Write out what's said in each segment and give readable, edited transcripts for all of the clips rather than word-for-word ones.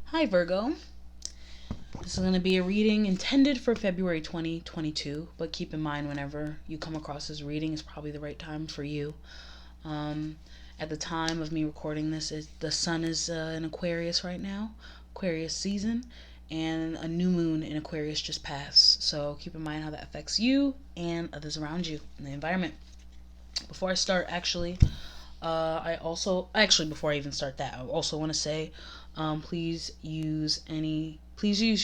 Hi Virgo. This is going to be a reading intended for February 2022, but keep in mind whenever you come across this reading is probably the right time for you. At the time of me recording this, the sun is in Aquarius right now, Aquarius season, and a new moon in Aquarius just passed. So keep in mind how that affects you and others around you in the environment. Before I start, before I even start that, I also want to say, please use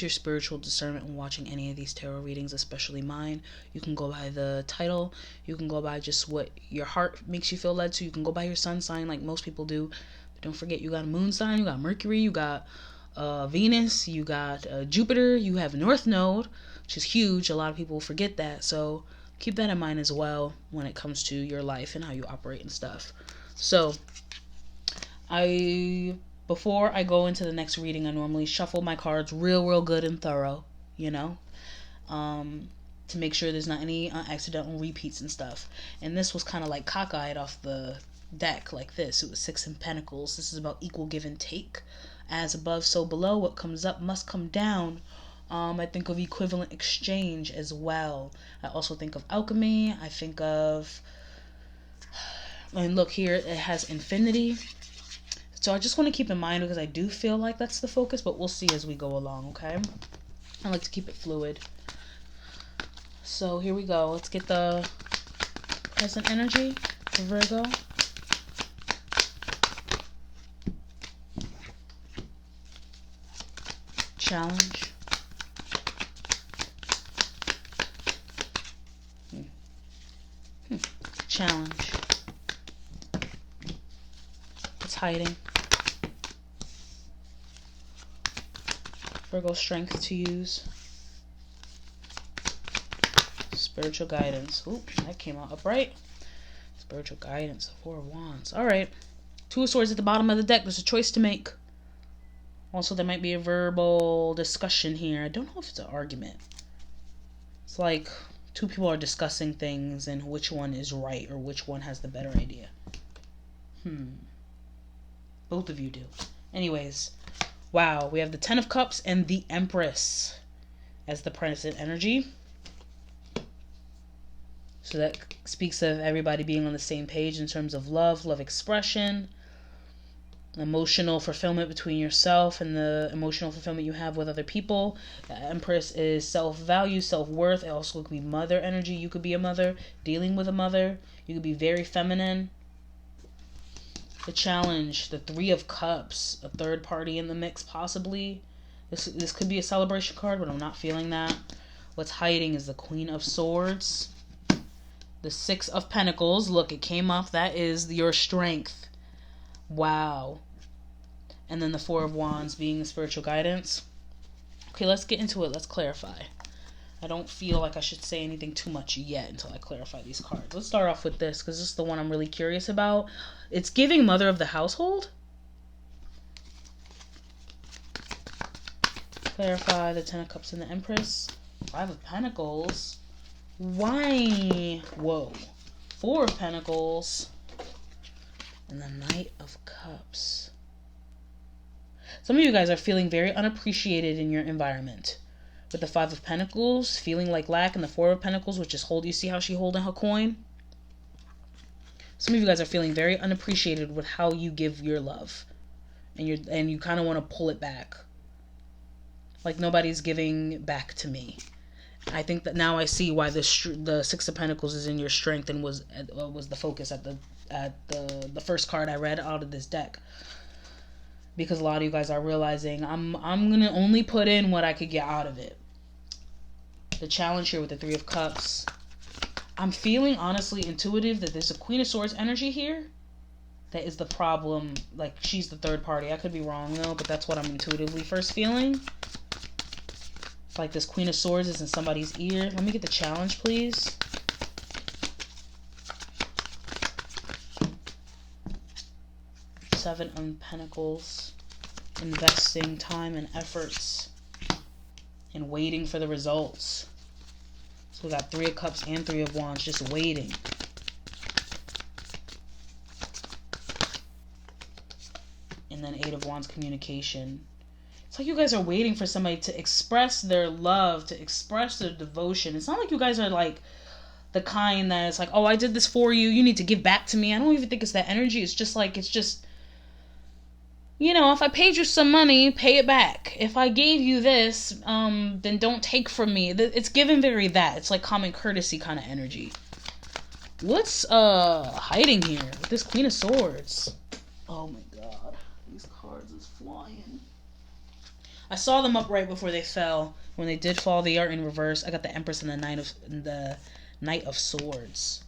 your spiritual discernment when watching any of these tarot readings, especially mine. You can go by the title. You can go by just what your heart makes you feel led to. You can go by your sun sign like most people do. But don't forget, you got a moon sign, you got Mercury, you got Venus, you got Jupiter, you have North Node, which is huge. A lot of people forget that. So keep that in mind as well when it comes to your life and how you operate and stuff. So, before I go into the next reading, I normally shuffle my cards real good and thorough, to make sure there's not any accidental repeats and stuff. And this was kind of like cockeyed off the deck like this. It was Six of Pentacles. This is about equal give and take. As above, so below. What comes up must come down. I think of equivalent exchange as well. I also think of alchemy. I think of... And look here, it has infinity. So I just want to keep in mind, because I do feel like that's the focus, but we'll see as we go along, okay? I like to keep it fluid. So here we go. Let's get the present energy for Virgo. Challenge. Challenge. It's hiding. Virgo strength to use. Spiritual guidance. Oop, that came out upright. Spiritual guidance. Four of Wands. Alright. Two of Swords at the bottom of the deck. There's a choice to make. Also, there might be a verbal discussion here. I don't know if it's an argument. It's like two people are discussing things and which one is right or which one has the better idea. Both of you do. Anyways, wow, we have the Ten of Cups and the Empress as the present energy. So that speaks of everybody being on the same page in terms of love expression, emotional fulfillment between yourself and the emotional fulfillment you have with other people. The Empress is self-value, self-worth. It also could be mother energy. You could be a mother, dealing with a mother. You could be very feminine. The Challenge, the Three of Cups, a third party in the mix possibly. This could be a celebration card, but I'm not feeling that. What's hiding is the Queen of Swords. The Six of Pentacles. Look, it came up. That is your strength. Wow. And then the Four of Wands being the spiritual guidance. Okay, let's get into it. Let's clarify. I don't feel like I should say anything too much yet until I clarify these cards. Let's start off with this, because this is the one I'm really curious about. It's giving mother of the household. Clarify the Ten of Cups and the Empress. Five of Pentacles. Why? Whoa. Four of Pentacles. And the Knight of Cups. Some of you guys are feeling very unappreciated in your environment. With the Five of Pentacles, feeling like lack, and the Four of Pentacles, which is you see how she holding her coin? Some of you guys are feeling very unappreciated with how you give your love. And you kind of want to pull it back. Like nobody's giving back to me. I think that now I see why the Six of Pentacles is in your strength and was the focus at the first card I read out of this deck. Because a lot of you guys are realizing I'm gonna only put in what I could get out of it. The Challenge here with the Three of Cups. I'm feeling honestly intuitive that there's a Queen of Swords energy here. That is the problem. Like she's the third party. I could be wrong though, but that's what I'm intuitively first feeling. It's like this Queen of Swords is in somebody's ear. Let me get the Challenge, please. Seven of Pentacles. Investing time and efforts. And waiting for the results. So we got Three of Cups and Three of Wands just waiting. And then Eight of Wands, communication. It's like you guys are waiting for somebody to express their love, to express their devotion. It's not like you guys are like the kind that is like, oh, I did this for you, you need to give back to me. I don't even think it's that energy. It's just like, it's just, you know, if I paid you some money, pay it back. If I gave you this, then don't take from me. It's given very that. It's like common courtesy kind of energy. What's hiding here with this Queen of Swords? Oh my god. These cards is flying. I saw them up right before they fell. When they did fall, they are in reverse. I got the Empress and the Knight of Swords.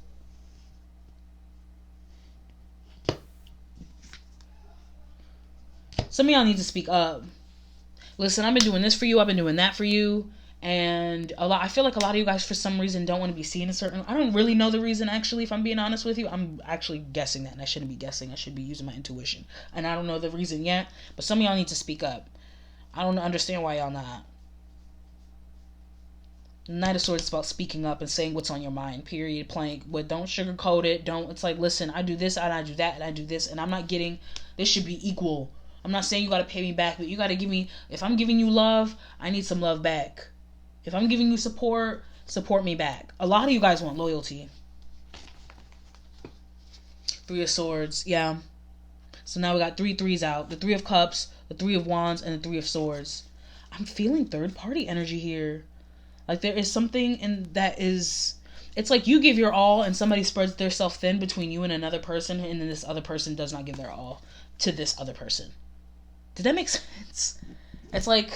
Some of y'all need to speak up. Listen, I've been doing this for you. I've been doing that for you. And I feel like a lot of you guys, for some reason, don't want to be seen a certain... I don't really know the reason, actually, if I'm being honest with you. I'm actually guessing that, and I shouldn't be guessing. I should be using my intuition. And I don't know the reason yet, but some of y'all need to speak up. I don't understand why y'all not. Knight of Swords is about speaking up and saying what's on your mind, period. Playing with, don't sugarcoat it. Don't, it's like, listen, I do this, and I do that, and I do this, and I'm not getting... This should be equal. I'm not saying you gotta pay me back, but you gotta give me... If I'm giving you love, I need some love back. If I'm giving you support, support me back. A lot of you guys want loyalty. Three of Swords, yeah. So now we got 3 threes out. The 3 of Cups, the 3 of Wands, and the 3 of Swords. I'm feeling third party energy here. Like there is something in that is... It's like you give your all and somebody spreads their self thin between you and another person, and then this other person does not give their all to this other person. Did that make sense? It's like...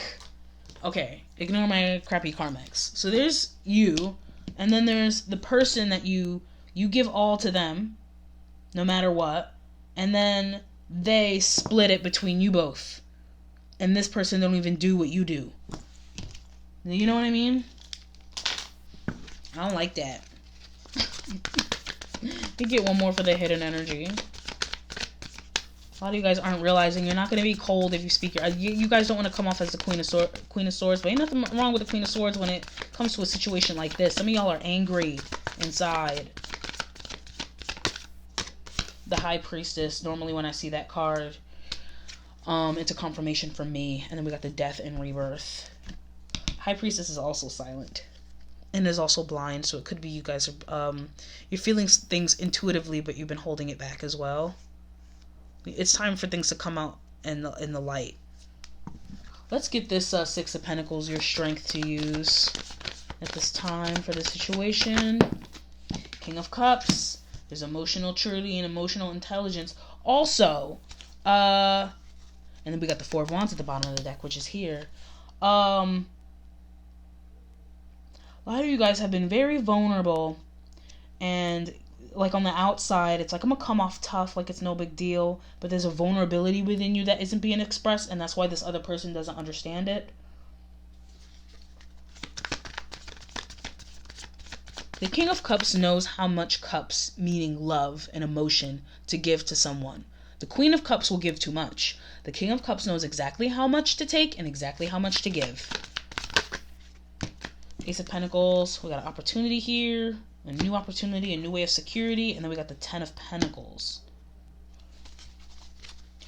Okay, ignore my crappy karmics. So there's you, and then there's the person that you give all to them, no matter what, and then they split it between you both. And this person don't even do what you do. You know what I mean? I don't like that. You get one more for the hidden energy. A lot of you guys aren't realizing you're not going to be cold if you speak your... You guys don't want to come off as the Queen of Swords, but ain't nothing wrong with the Queen of Swords when it comes to a situation like this. Some of y'all are angry inside. The High Priestess, normally when I see that card, it's a confirmation for me. And then we got the Death and Rebirth. High Priestess is also silent. And is also blind, so it could be you guys are... you're feeling things intuitively, but you've been holding it back as well. It's time for things to come out in the light. Let's get this 6 of Pentacles, your strength to use at this time for the situation. King of Cups. There's emotional maturity and emotional intelligence. Also, and then we got the 4 of Wands at the bottom of the deck, which is here. A lot of you guys have been very vulnerable, and like on the outside, it's like, I'm gonna come off tough, like it's no big deal, but there's a vulnerability within you that isn't being expressed, and that's why this other person doesn't understand it. The King of Cups knows how much cups, meaning love and emotion, to give to someone. The Queen of Cups will give too much. The King of Cups knows exactly how much to take and exactly how much to give. Ace of Pentacles, we got an opportunity here. A new opportunity, a new way of security, and then we got the 10 of Pentacles.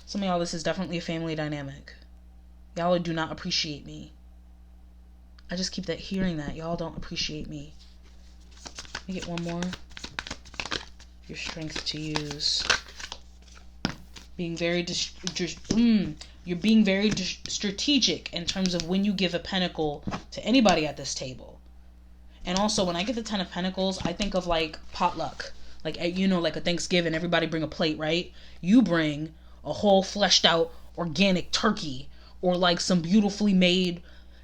Some of y'all, this is definitely a family dynamic. Y'all do not appreciate me. I just keep hearing that. Y'all don't appreciate me. Let me get one more. Your strength to use. Being very you're being very strategic in terms of when you give a pentacle to anybody at this table. And also, when I get the 10 of Pentacles, I think of like potluck. Like, you know, like a Thanksgiving, everybody bring a plate, right? You bring a whole fleshed out organic turkey, or like some beautifully made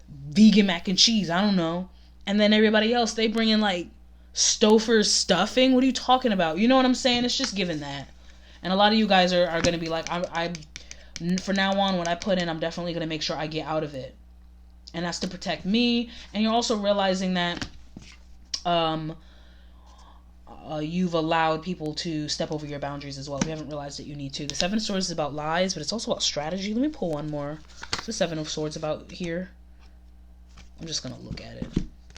vegan mac and cheese, I don't know. And then everybody else, they bring in like Stouffer's stuffing. What are you talking about? You know what I'm saying? It's just given that. And a lot of you guys are going to be like, I for now on, when I put in, I'm definitely going to make sure I get out of it. And that's to protect me. And you're also realizing that you've allowed people to step over your boundaries as well. You haven't realized that you need to. The 7 of Swords is about lies, but it's also about strategy. Let me pull one more. What's the 7 of Swords about here? I'm just going to look at it.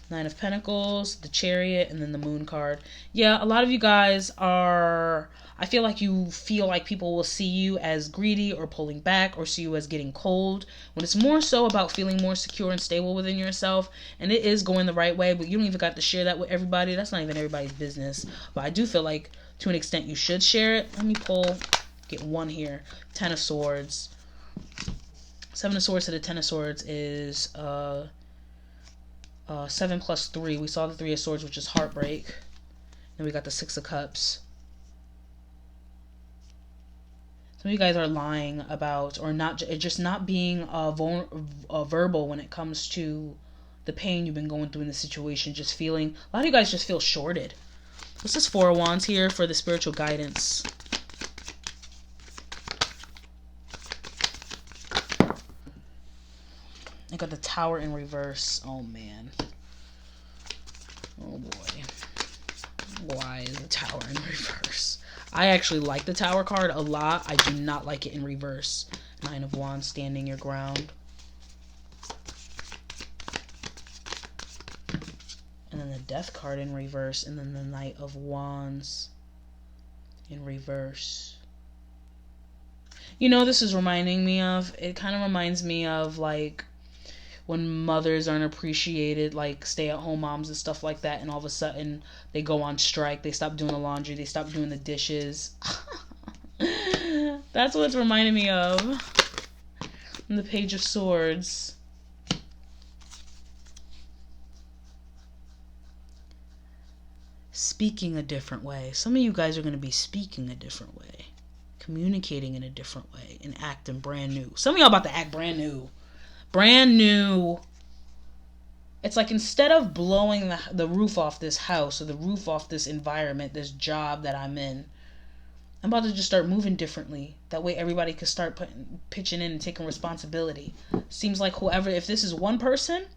Nine of Pentacles, the Chariot, and then the Moon card. Yeah, a lot of you guys are... I feel like you feel like people will see you as greedy or pulling back or see you as getting cold, when it's more so about feeling more secure and stable within yourself. And it is going the right way, but you don't even got to share that with everybody. That's not even everybody's business. But I do feel like to an extent you should share it. Let me pull, get one here. Ten of Swords. Seven of Swords to the Ten of Swords is 7 plus 3. We saw the Three of Swords, which is heartbreak. Then we got the Six of Cups. Some of you guys are lying about, or not, just not being verbal when it comes to the pain you've been going through in the situation. Just feeling, a lot of you guys just feel shorted. What's this Four of Wands here for the spiritual guidance? I got the Tower in reverse. Oh man. Oh boy. Why is the Tower in reverse? I actually like the Tower card a lot. I do not like it in reverse. Nine of Wands, standing your ground. And then the Death card in reverse. And then the Knight of Wands in reverse. You know, this is reminding me of, it kind of reminds me of like when mothers aren't appreciated, like stay-at-home moms and stuff like that, and all of a sudden they go on strike, they stop doing the laundry, they stop doing the dishes. That's what it's reminding me of. And the Page of Swords. Speaking a different way. Some of you guys are going to be speaking a different way, communicating in a different way, and acting brand new. Some of y'all about to act brand new. Brand new. It's like instead of blowing the roof off this house or the roof off this environment, this job that I'm in, I'm about to just start moving differently. That way everybody can start pitching in and taking responsibility. Seems like whoever, if this is one person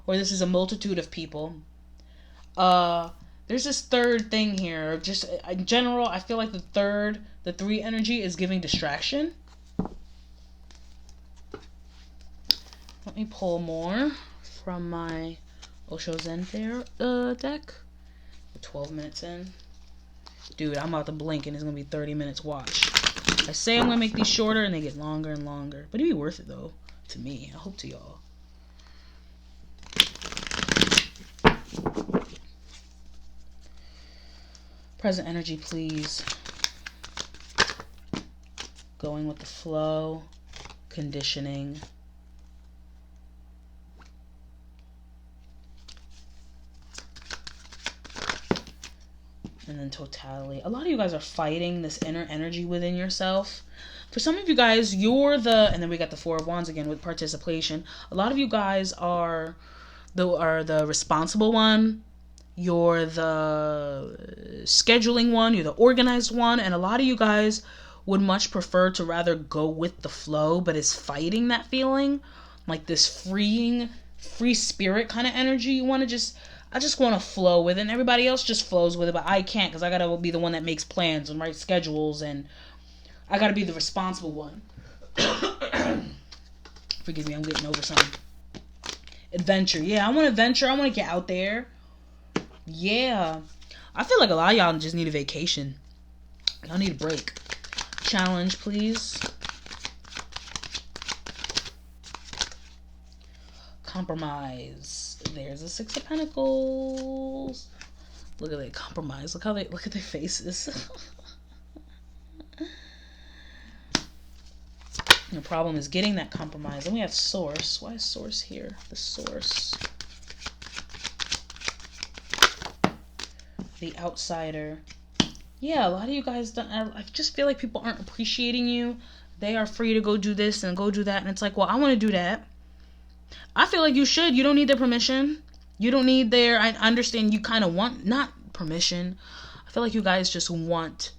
or this is a multitude of people, there's this third thing here. Just in general, I feel like the three energy is giving distraction. Let me pull more from my Osho Zen deck. We're 12 minutes in. Dude, I'm about to blink and it's going to be 30 minutes. Watch. I say I'm going to make these shorter and they get longer and longer. But it'd be worth it though. To me. I hope to y'all. Present energy, please. Going with the flow. Conditioning. And then totality. A lot of you guys are fighting this inner energy within yourself. For some of you guys, you're the, and then we got the Four of Wands again with participation. A lot of you guys are the responsible one. You're the scheduling one. You're the organized one. And a lot of you guys would much prefer to rather go with the flow, but is fighting that feeling. Like this free spirit kind of energy. You want to I just want to flow with it, and everybody else just flows with it, but I can't because I got to be the one that makes plans and writes schedules, and I got to be the responsible one. Forgive me, I'm getting over something. Adventure. Yeah, I want to adventure. I want to get out there. Yeah. I feel like a lot of y'all just need a vacation. Y'all need a break. Challenge, please. Compromise. There's a Six of Pentacles. Look at that compromise. Look at their faces. The problem is getting that compromise. Then we have Source. Why is Source here? The Source. The Outsider. Yeah, a lot of you guys don't. I just feel like people aren't appreciating you. They are free to go do this and go do that, and it's like, well, I want to do that. I feel like you should. You don't need their permission. You don't need their... I understand you kind of want... Not permission. I feel like you guys just want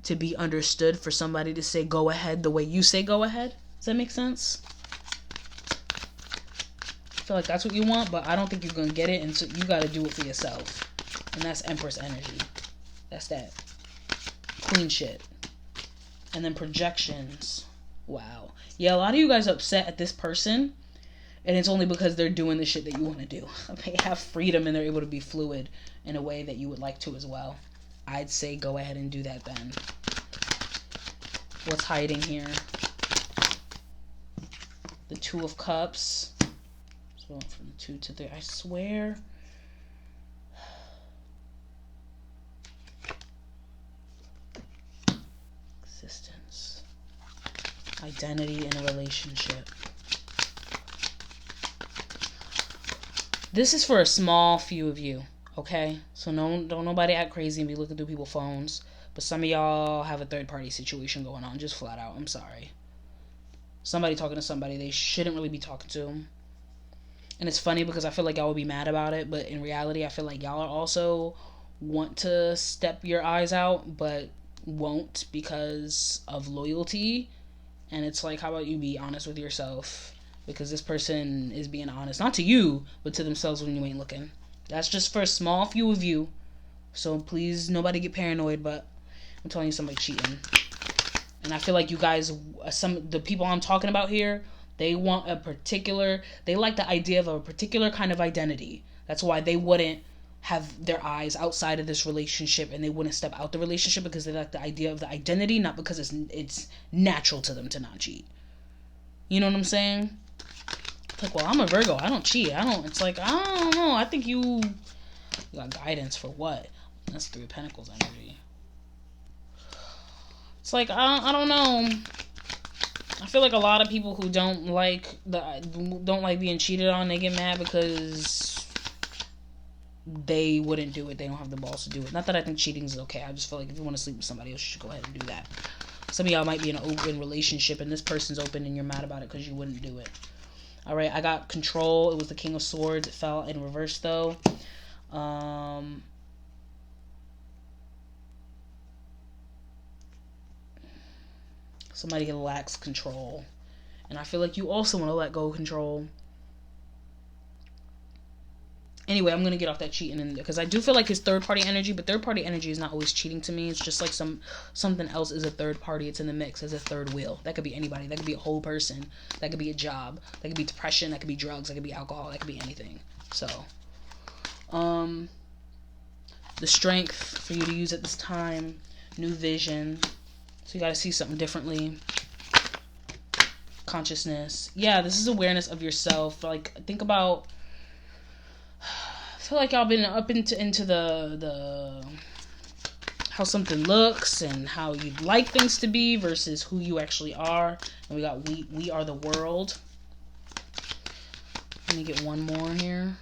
to be understood for somebody to say go ahead the way you say go ahead. Does that make sense? I feel like that's what you want, but I don't think you're going to get it, and so you got to do it for yourself. And that's Empress energy. That's that. Queen shit. And then projections. Wow. Yeah, a lot of you guys are upset at this person And it's only because they're doing the shit that you want to do. They have freedom and they're able to be fluid in a way that you would like to as well. I'd say go ahead and do that then. What's hiding here? The Two of Cups. So from 2 to 3. I swear. Existence. Identity in a relationship. This is for a small few of you, okay? So don't nobody act crazy and be looking through people's phones. But some of y'all have a third-party situation going on, just flat out. I'm sorry. Somebody talking to somebody they shouldn't really be talking to. And it's funny because I feel like y'all will be mad about it, but in reality, I feel like y'all also want to step your eyes out, but won't because of loyalty. And it's like, how about you be honest with yourself? Because this person is being honest, not to you, but to themselves when you ain't looking. That's just for a small few of you. So please, nobody get paranoid, but I'm telling you, somebody cheating. And I feel like you guys, the people I'm talking about here, they want they like the idea of a particular kind of identity. That's why they wouldn't have their eyes outside of this relationship and they wouldn't step out the relationship, because they like the idea of the identity, not because it's natural to them to not cheat. You know what I'm saying? Like, well, I'm a Virgo. I don't cheat. It's like, I don't know. I think you got guidance for what? That's 3 of Pentacles energy. It's like, I don't know. I feel like a lot of people who don't like being cheated on, they get mad because they wouldn't do it. They don't have the balls to do it. Not that I think cheating is okay. I just feel like if you want to sleep with somebody else, you should go ahead and do that. Some of y'all might be in an open relationship and this person's open and you're mad about it because you wouldn't do it. Alright, I got Control. It was the King of Swords. It fell in reverse though. Somebody lacks control. And I feel like you also want to let go of control. Anyway, I'm going to get off that cheating because I do feel like it's third-party energy, but third-party energy is not always cheating to me. It's just like something else is a third party. It's in the mix as a third wheel. That could be anybody. That could be a whole person. That could be a job. That could be depression. That could be drugs. That could be alcohol. That could be anything. So, the strength for you to use at this time, new vision. So you got to see something differently. Consciousness. Yeah, this is awareness of yourself. Like, think about... I feel like y'all been up into the how something looks and how you'd like things to be versus who you actually are. And we got we are the world. Let me get one more here.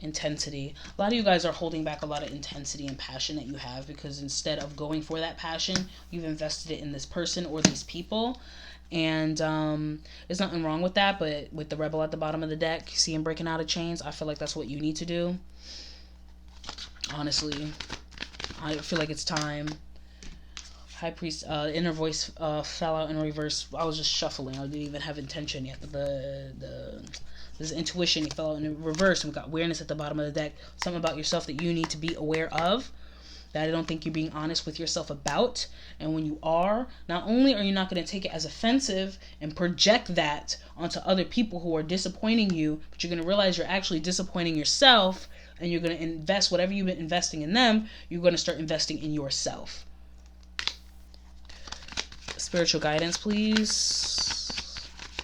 Intensity. A lot of you guys are holding back a lot of intensity and passion that you have because instead of going for that passion, you've invested it in this person or these people. And there's nothing wrong with that, but with the Rebel at the bottom of the deck, you see him breaking out of chains, I feel like that's what you need to do. Honestly, I feel like it's time. High Priest, inner voice fell out in reverse. I was just shuffling. I didn't even have intention yet. This intuition, he fell out in reverse, and we got awareness at the bottom of the deck. Something about yourself that you need to be aware of, that I don't think you're being honest with yourself about. And when you are, not only are you not going to take it as offensive and project that onto other people who are disappointing you, but you're going to realize you're actually disappointing yourself, and you're going to invest whatever you've been investing in them, you're going to start investing in yourself. Spiritual guidance, please.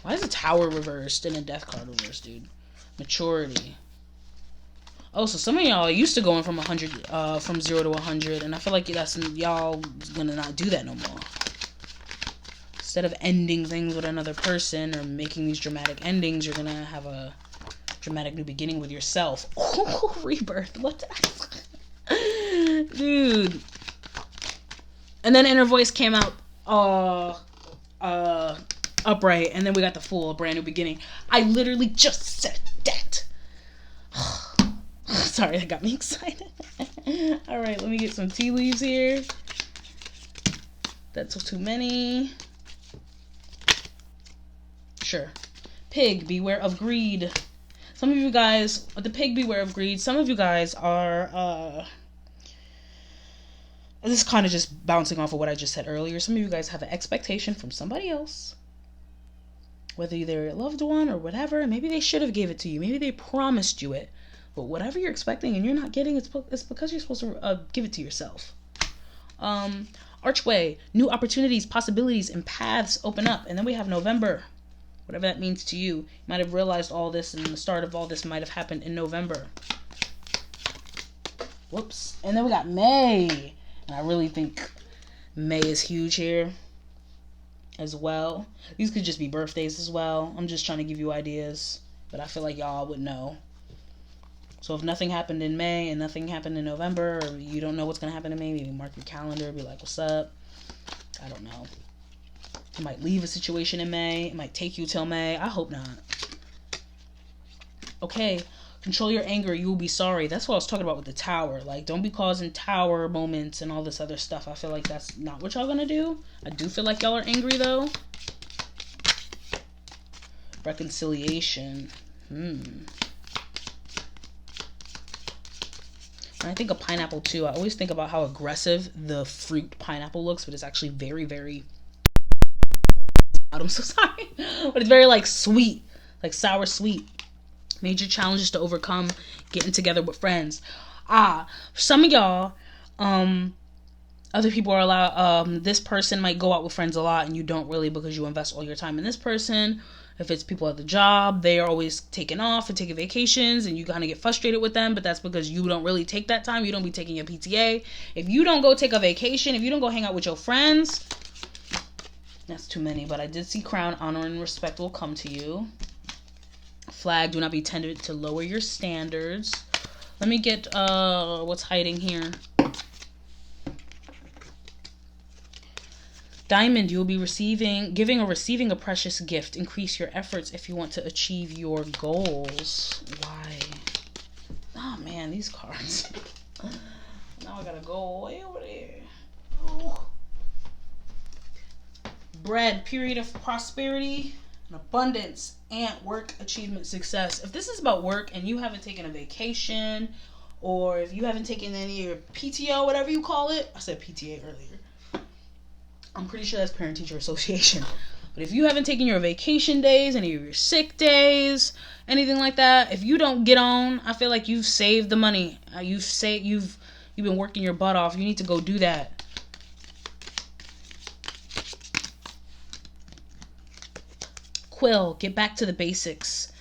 Why is the Tower reversed and a Death card reversed, dude? Maturity. Oh, so some of y'all are used to going from 100, from 0 to 100, and I feel like y'all gonna not do that no more. Instead of ending things with another person or making these dramatic endings, you're gonna have a dramatic new beginning with yourself. Oh, rebirth. What the... Dude. And then inner voice came out upright, and then we got the Fool, a brand new beginning. I literally just said that. Sorry, that got me excited. Alright, let me get some tea leaves here. That's too many. Sure. Pig, beware of greed. Some of you guys, the pig, beware of greed. Some of you guys are, this is kind of just bouncing off of what I just said earlier. Some of you guys have an expectation from somebody else Whether they're a loved one or whatever, maybe they should have gave it to you. Maybe they promised you it. But whatever you're expecting and you're not getting, it's because you're supposed to give it to yourself. Archway, new opportunities, possibilities, and paths open up. And then we have November. Whatever that means to you. You might have realized all this, and the start of all this might have happened in November. Whoops. And then we got May. And I really think May is huge here as well. These could just be birthdays as well. I'm just trying to give you ideas, but I feel like y'all would know. So if nothing happened in May and nothing happened in November, or you don't know what's going to happen in May, maybe mark your calendar, be like, what's up? I don't know. You might leave a situation in May. It might take you till May. I hope not. Okay. Control your anger. You will be sorry. That's what I was talking about with the tower. Like, don't be causing tower moments and all this other stuff. I feel like that's not what y'all gonna do. I do feel like y'all are angry, though. Reconciliation. When I think of pineapple, too, I always think about how aggressive the fruit pineapple looks, but it's actually very, very... I'm so sorry. But it's very, like, sweet. Like, sour sweet. Major challenges to overcome. Getting together with friends. For some of y'all, other people are allowed... this person might go out with friends a lot, and you don't really because you invest all your time in this person. If it's people at the job, they are always taking off and taking vacations, and you kind of get frustrated with them, but that's because you don't really take that time. You don't be taking your PTA. If you don't go take a vacation, if you don't go hang out with your friends, that's too many. But I did see crown, honor, and respect will come to you. Flag, do not be tempted to lower your standards. Let me get what's hiding here. Diamond, you will be giving or receiving a precious gift. Increase your efforts if you want to achieve your goals. Why? Oh man, these cards. Now I gotta go way over there. Oh. Bread, period of prosperity and abundance, and work, achievement, success. If this is about work and you haven't taken a vacation, or if you haven't taken any of your PTO, whatever you call it. I said PTA earlier. I'm pretty sure that's Parent-Teacher Association. But if you haven't taken your vacation days, any of your sick days, anything like that, if you don't get on, I feel like you've saved the money. You've been working your butt off. You need to go do that. Quill, get back to the basics.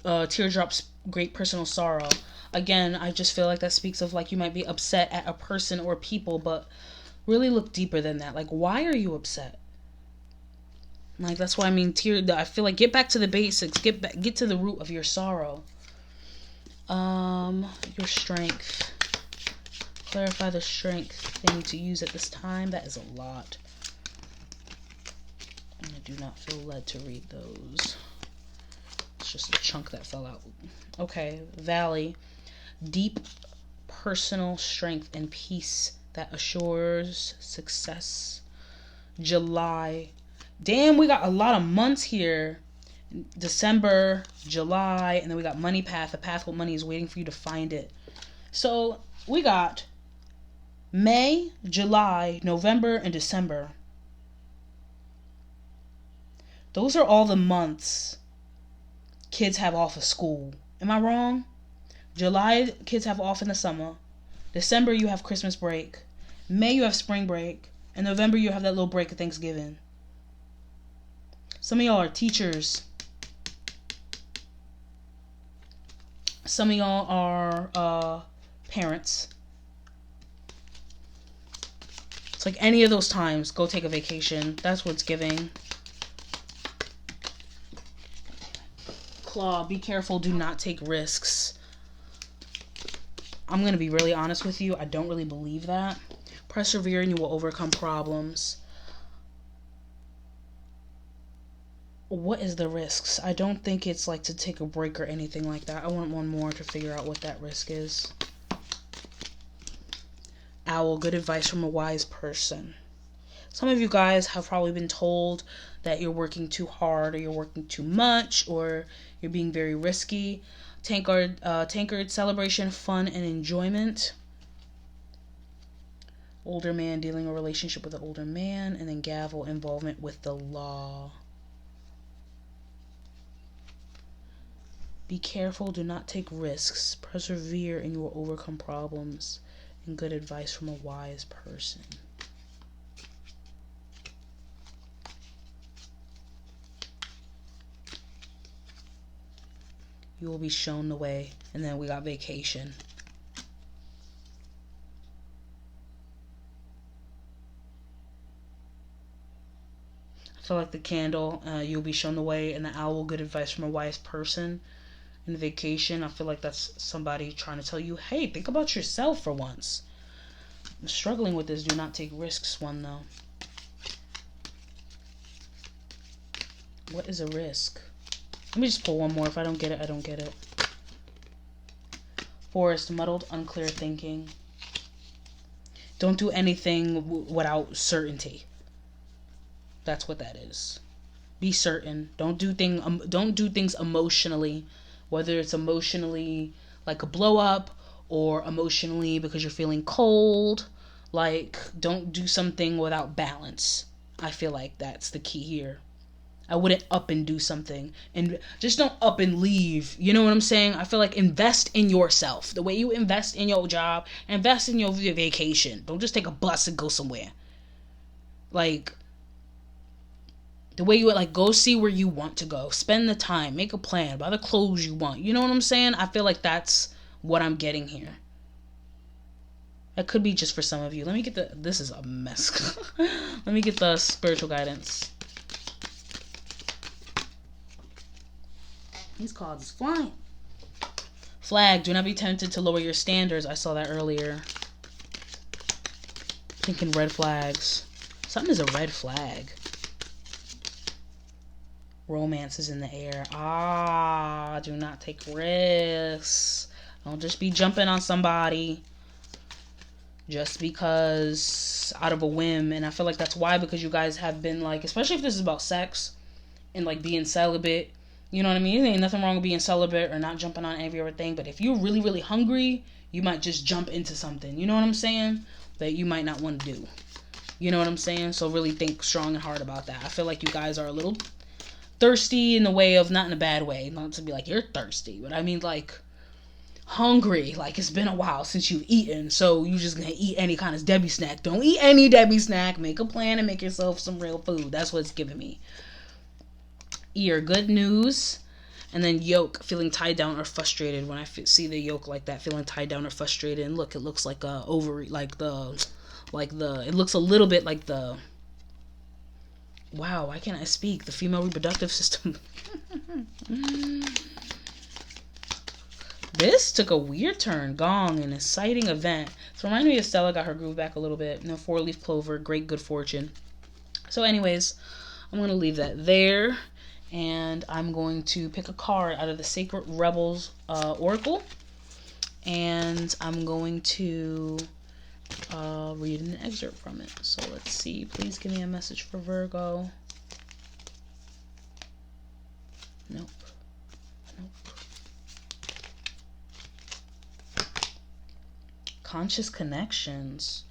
Teardrops, great personal sorrow. Again, I just feel like that speaks of like you might be upset at a person or people, but really look deeper than that. Like, why are you upset? Like, that's why I mean, I feel like get back to the basics. Get to the root of your sorrow. Your strength. Clarify the strength they need to use at this time. That is a lot. And I do not feel led to read those. It's just a chunk that fell out. Okay, Valley. Deep personal strength and peace that assures success. July. Damn, we got a lot of months here. December, July, and then we got money path. A path with money is waiting for you to find it. So we got May, July, November, and December. Those are all the months kids have off of school. Am I wrong? July, kids have off in the summer. December, you have Christmas break. May, you have spring break. And November, you have that little break of Thanksgiving. Some of y'all are teachers. Some of y'all are parents. It's like any of those times, go take a vacation. That's what it's giving. Claw, be careful. Do not take risks. I'm going to be really honest with you. I don't really believe that. Persevere and you will overcome problems. What is the risks? I don't think it's like to take a break or anything like that. I want one more to figure out what that risk is. Owl, good advice from a wise person. Some of you guys have probably been told that you're working too hard or you're working too much or you're being very risky. Tankard, celebration, fun, and enjoyment. Older man, dealing a relationship with an older man. And then gavel, involvement with the law. Be careful, do not take risks. Persevere and you will overcome problems. And good advice from a wise person. You will be shown the way. And then we got vacation. I feel like the candle, you'll be shown the way, and the owl, good advice from a wise person. In vacation, I feel like that's somebody trying to tell you, hey, think about yourself for once. I'm struggling with this do not take risks one, though. What is a risk? Let me just pull one more. If I don't get it, I don't get it. Forest, muddled, unclear thinking. Don't do anything without certainty. That's what that is. Be certain. Don't do things emotionally, whether it's emotionally like a blow up or emotionally because you're feeling cold. Like, don't do something without balance. I feel like that's the key here. I wouldn't up and do something, and just don't up and leave. You know what I'm saying? I feel like invest in yourself. The way you invest in your job, invest in your vacation. Don't just take a bus and go somewhere. Like, the way you would, like, go see where you want to go. Spend the time. Make a plan. Buy the clothes you want. You know what I'm saying? I feel like that's what I'm getting here. That could be just for some of you. Let me get the... This is a mess. Let me get the spiritual guidance. These cards is flying. Flag. Do not be tempted to lower your standards. I saw that earlier. Thinking red flags. Something is a red flag. Romance is in the air. Do not take risks. Don't just be jumping on somebody just because out of a whim. And I feel like that's why, because you guys have been like, especially if this is about sex and like being celibate, you know what I mean? There ain't nothing wrong with being celibate or not jumping on every other thing, but if you're really, really hungry, you might just jump into something, you know what I'm saying, that you might not want to do. You know what I'm saying? So really think strong and hard about that. I feel like you guys are a little thirsty in the way of, not in a bad way, not to be like you're thirsty, but I mean like hungry, like it's been a while since you've eaten, so you just gonna eat any kind of Debbie snack. Don't eat any Debbie snack. Make a plan and make yourself some real food. That's what it's giving me. Ear, good news. And then yoke, feeling tied down or frustrated. When I see the yoke like that, feeling tied down or frustrated, and look, it looks like a ovary, it looks a little bit like the, wow, why can't I speak? The female reproductive system. This took a weird turn. Gong, an exciting event. So remind me of Stella, got her groove back a little bit. No, 4-leaf clover, great good fortune. So anyways, I'm going to leave that there. And I'm going to pick a card out of the Sacred Rebels Oracle. And I'm going to read an excerpt from it. So let's see. Please give me a message for Virgo. Nope. Conscious connections.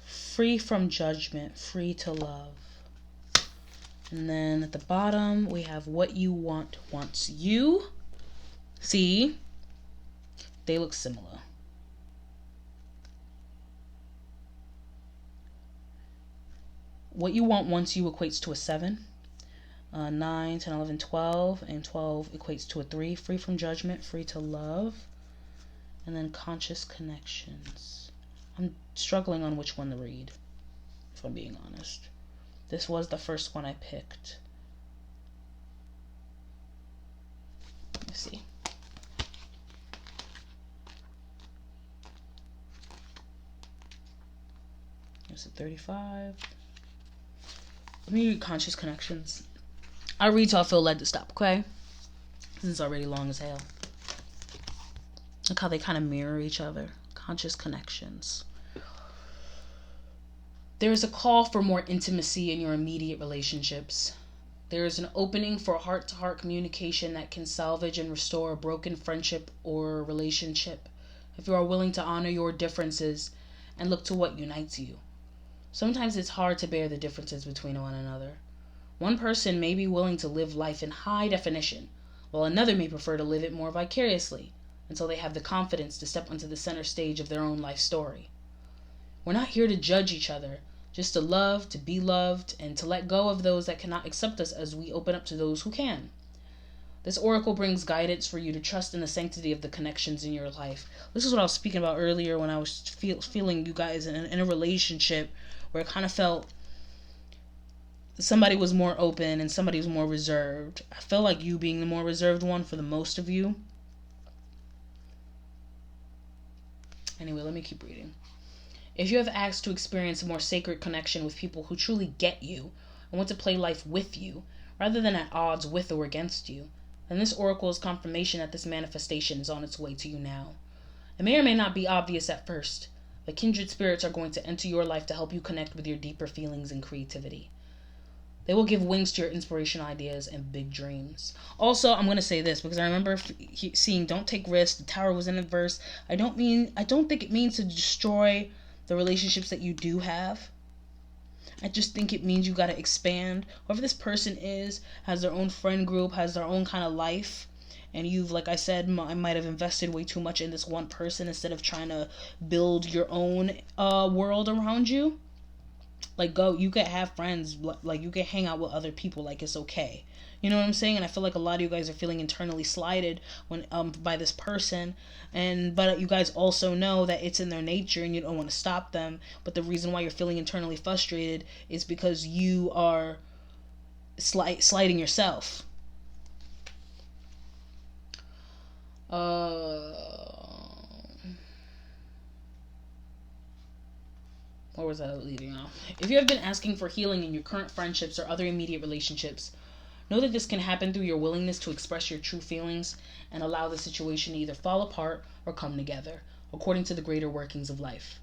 Free from judgment, free to love. And then at the bottom, we have what you want wants you. See? They look similar. What you want wants you equates to a 7. 9, 10, 11, 12. And 12 equates to a 3. Free from judgment, free to love. And then conscious connections. I'm struggling on which one to read, if I'm being honest. This was the first one I picked. Let me see. There's a 35. Let me read conscious connections. I read till I feel led to stop, okay? This is already long as hell. Look how they kind of mirror each other. Conscious connections. There is a call for more intimacy in your immediate relationships. There is an opening for heart-to-heart communication that can salvage and restore a broken friendship or relationship. If you are willing to honor your differences and look to what unites you. Sometimes it's hard to bear the differences between one another. One person may be willing to live life in high definition, while another may prefer to live it more vicariously, until they have the confidence to step onto the center stage of their own life story. We're not here to judge each other, just to love, to be loved, and to let go of those that cannot accept us as we open up to those who can. This oracle brings guidance for you to trust in the sanctity of the connections in your life. This is what I was speaking about earlier when I was feeling you guys in a relationship where it kind of felt somebody was more open and somebody was more reserved. I felt like you being the more reserved one for the most of you. Anyway, let me keep reading. If you have asked to experience a more sacred connection with people who truly get you and want to play life with you, rather than at odds with or against you, then this oracle is confirmation that this manifestation is on its way to you now. It may or may not be obvious at first, but kindred spirits are going to enter your life to help you connect with your deeper feelings and creativity. They will give wings to your inspirational ideas and big dreams. Also, I'm going to say this because I remember seeing don't take risks. The tower was in a verse. I don't think it means to destroy the relationships that you do have. I just think it means you got to expand. Whoever this person is has their own friend group, has their own kind of life. And you've, like I said, I might have invested way too much in this one person instead of trying to build your own world around you. Like, you can have friends, like, you can hang out with other people, like, it's okay. You know what I'm saying? And I feel like a lot of you guys are feeling internally slighted when by this person, but you guys also know that it's in their nature and you don't want to stop them. But the reason why you're feeling internally frustrated is because you are slighting yourself. Where was I leading off? If you have been asking for healing in your current friendships or other immediate relationships, know that this can happen through your willingness to express your true feelings and allow the situation to either fall apart or come together, according to the greater workings of life.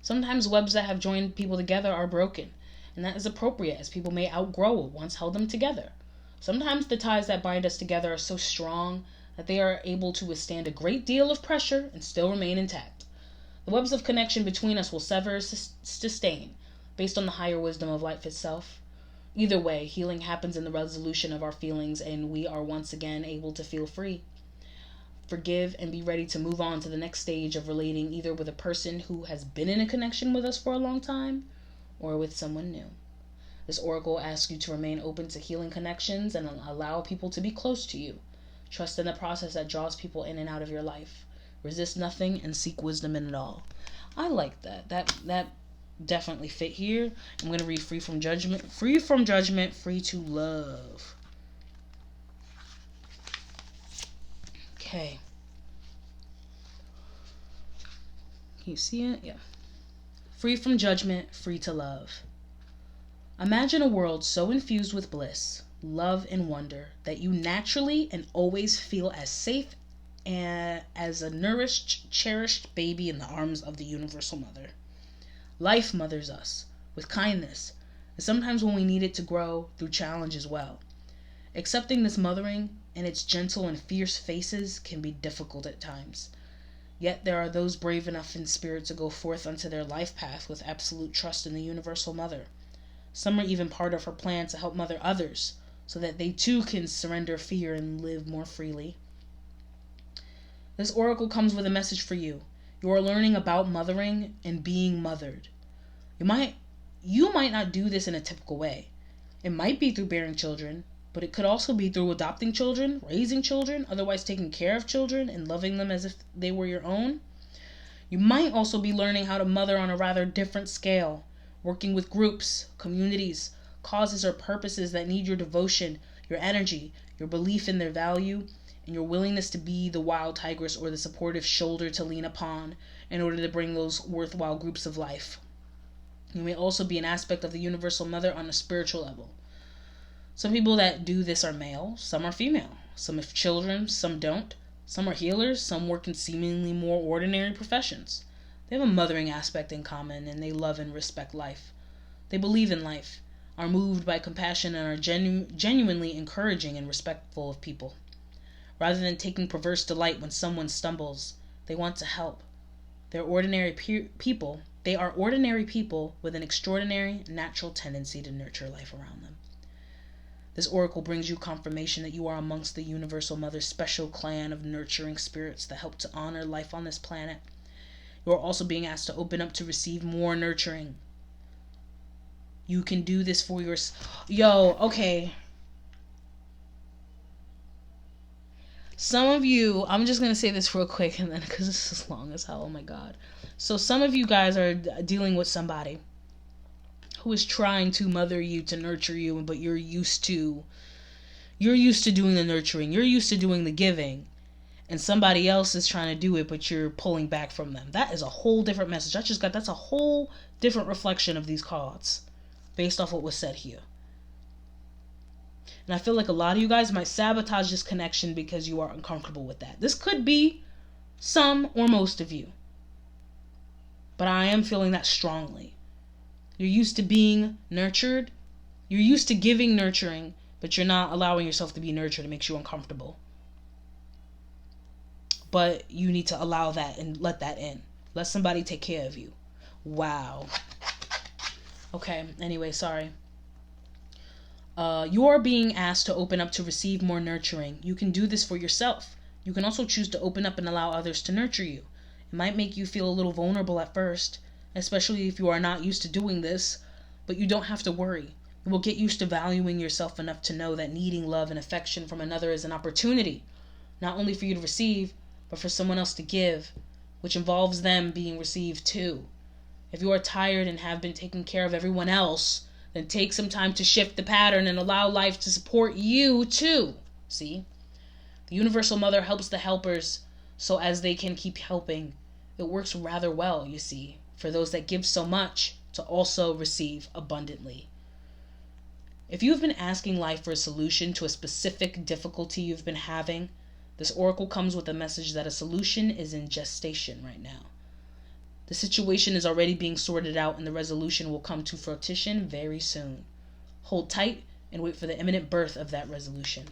Sometimes webs that have joined people together are broken, and that is appropriate as people may outgrow what once held them together. Sometimes the ties that bind us together are so strong that they are able to withstand a great deal of pressure and still remain intact. The webs of connection between us will sever or sustain, based on the higher wisdom of life itself. Either way, healing happens in the resolution of our feelings, and we are once again able to feel free. Forgive and be ready to move on to the next stage of relating either with a person who has been in a connection with us for a long time, or with someone new. This oracle asks you to remain open to healing connections and allow people to be close to you. Trust in the process that draws people in and out of your life. Resist nothing and seek wisdom in it all. I like that. That definitely fit here. I'm going to read free from judgment, free to love. Okay. Can you see it? Yeah. Free from judgment, free to love. Imagine a world so infused with bliss, love, and wonder that you naturally and always feel as safe as a nourished, cherished baby in the arms of the universal mother. Life mothers us with kindness, and sometimes when we need it to grow, through challenge as well. Accepting this mothering and its gentle and fierce faces can be difficult at times. Yet there are those brave enough in spirit to go forth unto their life path with absolute trust in the universal mother. Some are even part of her plan to help mother others, so that they too can surrender fear and live more freely. This oracle comes with a message for you. You are learning about mothering and being mothered. You might not do this in a typical way. It might be through bearing children, but it could also be through adopting children, raising children, otherwise taking care of children and loving them as if they were your own. You might also be learning how to mother on a rather different scale, working with groups, communities, causes or purposes that need your devotion, your energy, your belief in their value, and your willingness to be the wild tigress or the supportive shoulder to lean upon in order to bring those worthwhile groups of life. You may also be an aspect of the universal mother on a spiritual level. Some people that do this are male, some are female. Some have children, some don't. Some are healers, some work in seemingly more ordinary professions. They have a mothering aspect in common, and they love and respect life. They believe in life, are moved by compassion, and are genuinely encouraging and respectful of people. Rather than taking perverse delight when someone stumbles, they want to help. They're ordinary people, They are ordinary people with an extraordinary natural tendency to nurture life around them. This oracle brings you confirmation that you are amongst the Universal Mother's special clan of nurturing spirits that help to honor life on this planet. You are also being asked to open up to receive more nurturing. You can do this for your... okay. Some of you, I'm just going to say this real quick, and then because this is long as hell, oh my god. So some of you guys are dealing with somebody who is trying to mother you, to nurture you, but you're used to doing the nurturing. You're used to doing the giving. And somebody else is trying to do it, but you're pulling back from them. That is a whole different message. That's a whole different reflection of these cards based off what was said here. And I feel like a lot of you guys might sabotage this connection because you are uncomfortable with that. This could be some or most of you. But I am feeling that strongly. You're used to being nurtured. You're used to giving nurturing, but you're not allowing yourself to be nurtured. It makes you uncomfortable. But you need to allow that and let that in. Let somebody take care of you. Wow. Okay, anyway, sorry. You are being asked to open up to receive more nurturing. You can do this for yourself. You can also choose to open up and allow others to nurture you. It might make you feel a little vulnerable at first, especially if you are not used to doing this, but you don't have to worry. You will get used to valuing yourself enough to know that needing love and affection from another is an opportunity, not only for you to receive, but for someone else to give, which involves them being received too. If you are tired and have been taking care of everyone else, then take some time to shift the pattern and allow life to support you too. See? The Universal Mother helps the helpers so as they can keep helping. It works rather well, you see, for those that give so much to also receive abundantly. If you've been asking life for a solution to a specific difficulty you've been having, this oracle comes with a message that a solution is in gestation right now. The situation is already being sorted out and the resolution will come to fruition very soon. Hold tight and wait for the imminent birth of that resolution.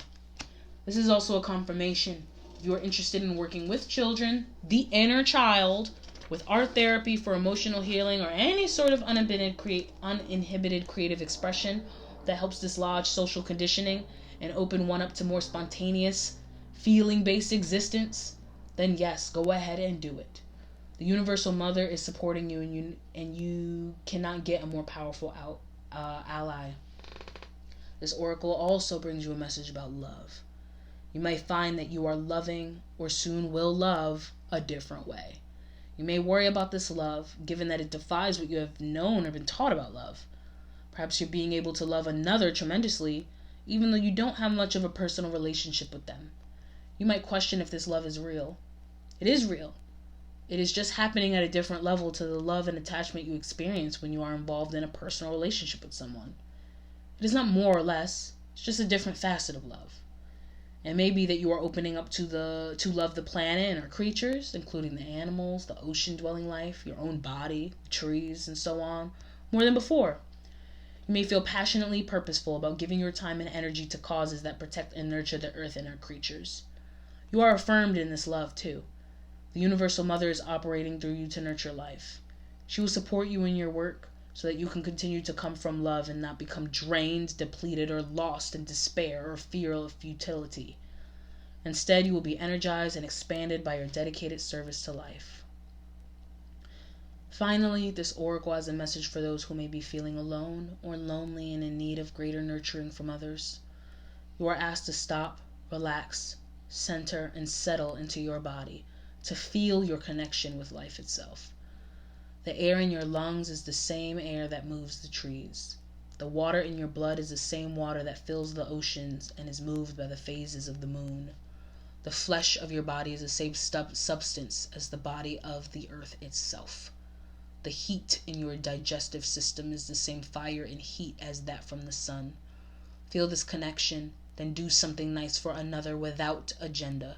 This is also a confirmation. If you are interested in working with children, the inner child, with art therapy for emotional healing or any sort of uninhibited creative expression that helps dislodge social conditioning and open one up to more spontaneous, feeling-based existence, then yes, go ahead and do it. The Universal Mother is supporting you, and you cannot get a more powerful ally. This oracle also brings you a message about love. You may find that you are loving or soon will love a different way. You may worry about this love, given that it defies what you have known or been taught about love. Perhaps you're being able to love another tremendously, even though you don't have much of a personal relationship with them. You might question if this love is real. It is real. It is just happening at a different level to the love and attachment you experience when you are involved in a personal relationship with someone. It is not more or less. It's just a different facet of love. It may be that you are opening up to love the planet and our creatures, including the animals, the ocean-dwelling life, your own body, trees, and so on, more than before. You may feel passionately purposeful about giving your time and energy to causes that protect and nurture the earth and our creatures. You are affirmed in this love, too. The Universal Mother is operating through you to nurture life. She will support you in your work so that you can continue to come from love and not become drained, depleted, or lost in despair or fear of futility. Instead, you will be energized and expanded by your dedicated service to life. Finally, this oracle has a message for those who may be feeling alone or lonely and in need of greater nurturing from others. You are asked to stop, relax, center, and settle into your body to feel your connection with life itself. The air in your lungs is the same air that moves the trees. The water in your blood is the same water that fills the oceans and is moved by the phases of the moon. The flesh of your body is the same substance as the body of the earth itself. The heat in your digestive system is the same fire and heat as that from the sun. Feel this connection, then do something nice for another without agenda.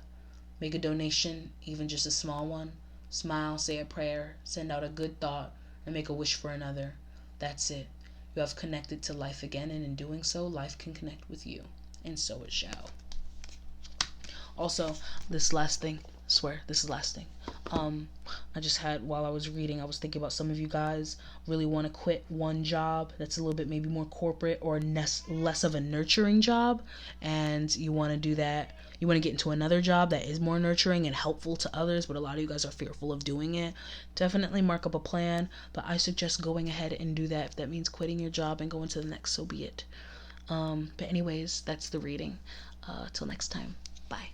Make a donation, even just a small one. Smile, say a prayer, send out a good thought, and make a wish for another. That's it. You have connected to life again, and in doing so, life can connect with you. And so it shall. Also, this last thing, I swear, this is the last thing. I just had, while I was reading, I was thinking about some of you guys really want to quit one job that's a little bit maybe more corporate or less of a nurturing job, and you want to do that. You want to get into another job that is more nurturing and helpful to others, but a lot of you guys are fearful of doing it. Definitely mark up a plan, but I suggest going ahead and do that. If that means quitting your job and going to the next, so be it. But anyways, that's the reading. Till next time. Bye.